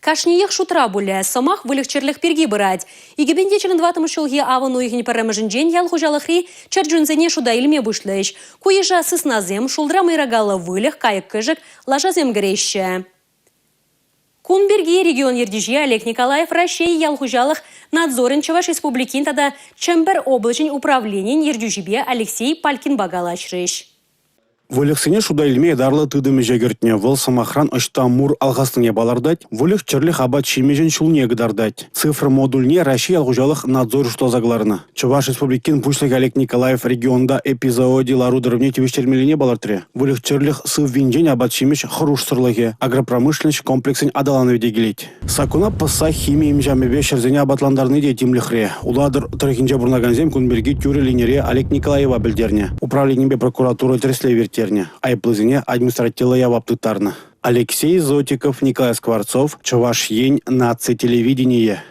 Кашниех шутра буле, самах вылегчерлих перги бырать. Игебенде челен 20 жылғы авану игни парамажын жен ял хужалахри чарджунзене шуда илме бушлыш. Куежа сысназем шулдра майрагала вылег кайык кыжык лажазем греща. Кунберги регион ердижи Олег Николаев Россия ялхужалых надзорен Чуваш республикин тада Чембер облачень управления ердижибе Алексей Палькин багалашрыш. Вылықсыне шуда илме дарлы тыдымы жегертне выл самахран ыштамур алғастыне балардать, вылық чырлих абат шимежен шулне гдардать. Цифр модульне Россия алғужалық надзор штозагларына. Чуваш республикин пушлик Олег Николаев регионда эпизоди ларудырывне тивиштермелине балартре. Вылық чырлих сыв винжен абат шимеш хруш сырлыге, агропромышленность комплексен адаланы ведегелить. Сакуна пыса химия имжамебе шерзене абатландарны де тимлихре. Уладыр трехинже бурнаганзем кунберги тюре линере Олег Николаева бельдерне. Управление прокуратуры треслеверте. Айплызыне административная ваптытарна. Алексей Зотиков, Николай Скворцов, Чуваш Ень, Нация телевидения.